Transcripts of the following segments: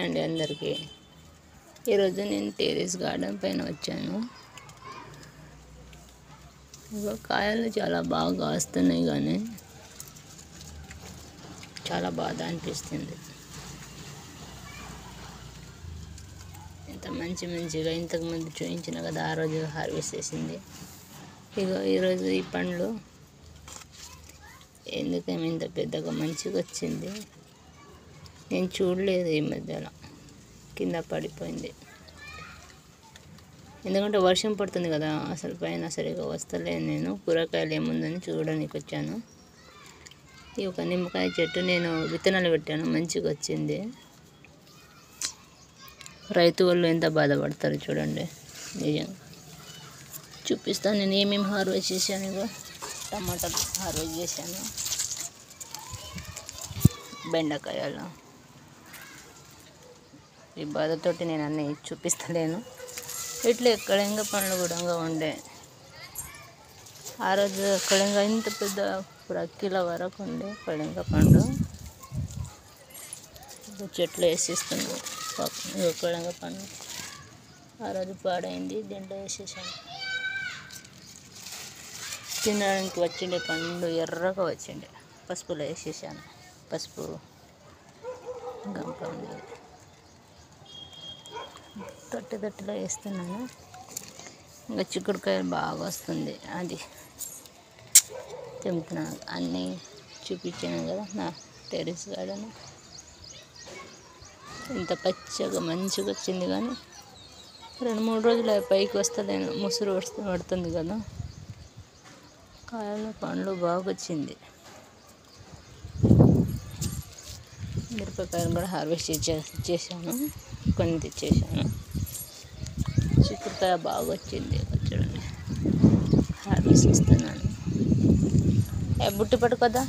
Hi అండి అందరికీ. ఈరోజు నేను టెర్రస్ గార్డెన్ పైన వచ్చాను. కాయలు చాలా బాగా కాస్తున్నాయి, కానీ చాలా బాధ అనిపిస్తుంది. ఇంత మంచిగా ఇంతకుముందు చూపించిన కదా, ఆ రోజు హార్వెస్ట్ చేసింది. ఈరోజు ఈ పండ్లు ఎందుకేమో ఇంత పెద్దగా మంచిగా వచ్చింది. నేను చూడలేదు, ఈ మధ్యలో కింద పడిపోయింది. ఎందుకంటే వర్షం పడుతుంది కదా, అసలు పైన సరిగా వస్తలేదు. నేను కూరగాయలు ఏముందని చూడడానికి వచ్చాను. ఈ ఒక నిమ్మకాయ చెట్టు నేను విత్తనాలు పెట్టాను, మంచిగా వచ్చింది. రైతు వాళ్ళు ఎంత బాధపడతారు చూడండి. నిజంగా చూపిస్తాను నేను ఏమేమి హార్వెస్ట్ చేశాను. ఇగో టమాటాలు హార్వెస్ట్ చేశాను, బెండకాయలు. ఈ బాధతోటి నేను అన్నీ చూపిస్తలేను. ఇట్లా ఎక్కడంగా పండ్లు కూడా ఉండే. ఆ రోజు ఎక్కడంగా ఇంత పెద్ద కిలో వరకు ఉండే కళింగ పండు. చెట్లు వేసిస్తున్నాను పాపం. కళింగ పండు ఆ రోజు పాడైంది, దీంట్లో వేసేసాను. తినడానికి వచ్చిండే పండు ఎర్రగా వచ్చిండే, పసుపులో వేసేసాను. పసుపు గంప ఉంది, తొట్టిలో వేస్తున్నాను. ఇంకా చిక్కుడుకాయలు బాగా వస్తుంది, అది తెంపుతున్నాను. అన్నీ చూపించాను కదా నా టెర్రస్ గార్డెన్. ఇంత పచ్చగా మంచిగా వచ్చింది, కానీ 2-3 రోజులు పైకి వస్తలేను, ముసురు పడుతుంది కదా. కాయలు పండ్లు బాగా వచ్చింది. మిరపకాయలు కూడా హార్వెస్ట్ చేశాను, కొన్ని తెచ్చేసాను. చిక్కుడుకాయ బాగా వచ్చింది, చూడండి. హార్వెస్ట్ చేస్తున్నాను. బుట్టి పట్టు కదా,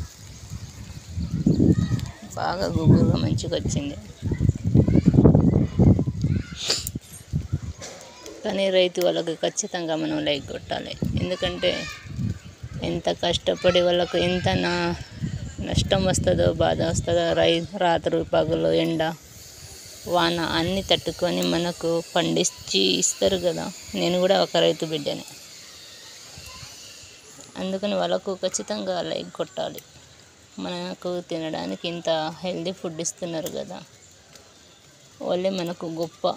బాగా గుగ్గుగా మంచిగా వచ్చింది. కానీ రైతు వాళ్ళకి ఖచ్చితంగా మనం లైక్ కొట్టాలి. ఎందుకంటే ఎంత కష్టపడి వాళ్ళకు ఎంత నష్టం వస్తుందో, బాధ వస్తుందో. రాత్రి పగలు ఎండ వాన అన్నీ తట్టుకొని మనకు పండించి ఇస్తారు కదా. నేను కూడా ఒక రైతు బిడ్డనే, అందుకని వాళ్ళకు ఖచ్చితంగా లైక్ కొట్టాలి. మనకు తినడానికి ఇంత హెల్దీ ఫుడ్ ఇస్తున్నారు కదా, వాళ్ళే మనకు గొప్ప.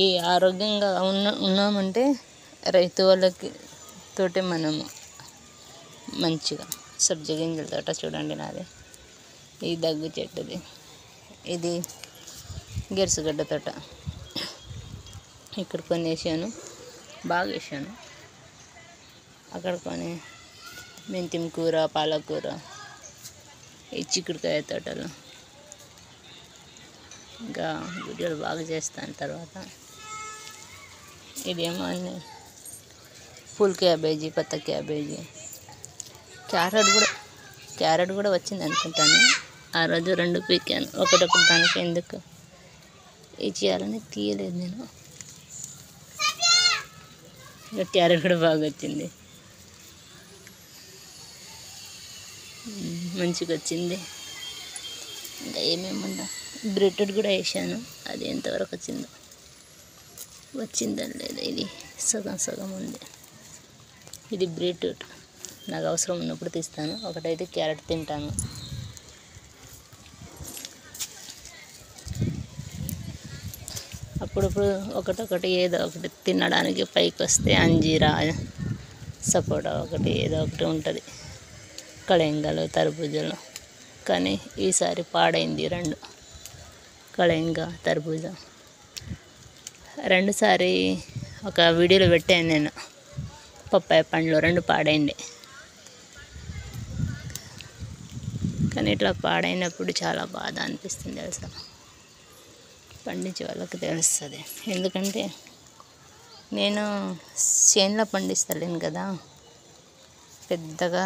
ఈ ఆరోగ్యంగా ఉన్నామంటే రైతు వాళ్ళకి తోటే మనము మంచిగా. సబ్జా గింజల తోట చూడండి నాది. ఈ దగ్గు చెట్టుది, ఇది గెరుసుగడ్డ తోట. ఇక్కడ కొన్ని వేసాను, బాగా వేసాను. అక్కడ కొన్ని మెంతిం కూర, పాలకూర, ఈ చిక్కుడుకాయ తోటలు. ఇంకా వీడియోలు బాగా చేస్తాను తర్వాత. ఇదేమో అన్నీ ఫుల్ క్యాబేజీ, కొత్త క్యాబేజీ, క్యారెట్ కూడా వచ్చింది అనుకుంటాను. ఆ రోజు 2 పీకాను, ఒకటొకటి దానికి ఎందుకు ఇచ్చేయాలని తీయలేదు నేను. క్యారెట్ కూడా బాగా వచ్చింది, మంచిగా వచ్చింది. ఇంకా ఏమేముందా, బీట్రూట్ కూడా వేసాను, అది ఎంతవరకు వచ్చిందని లేదు. ఇది సగం ఉంది. ఇది బీట్రూట్ నాకు అవసరం ఉన్నప్పుడు తీస్తాను. ఒకటైతే క్యారెట్ తింటాను. అప్పుడప్పుడు ఒకటొకటి ఏదో ఒకటి తినడానికి పైకి వస్తే అంజీరా, సపోటా ఒకటి ఏదో ఒకటి ఉంటుంది, కళింగలు, తర్బూజాలు. కానీ ఈసారి పాడైంది 2, కళింగ, తర్బూజా. 2 సారి ఒక వీడియోలో పెట్టాను నేను. పప్పాయ పండ్లు 2 పాడైంది. కానీ ఇట్లా పాడైనప్పుడు చాలా బాధ అనిపిస్తుంది తెలుసా. పండించే వాళ్ళకి తెలుస్తుంది. ఎందుకంటే నేను చేనులో పండిస్తలేను కదా, పెద్దగా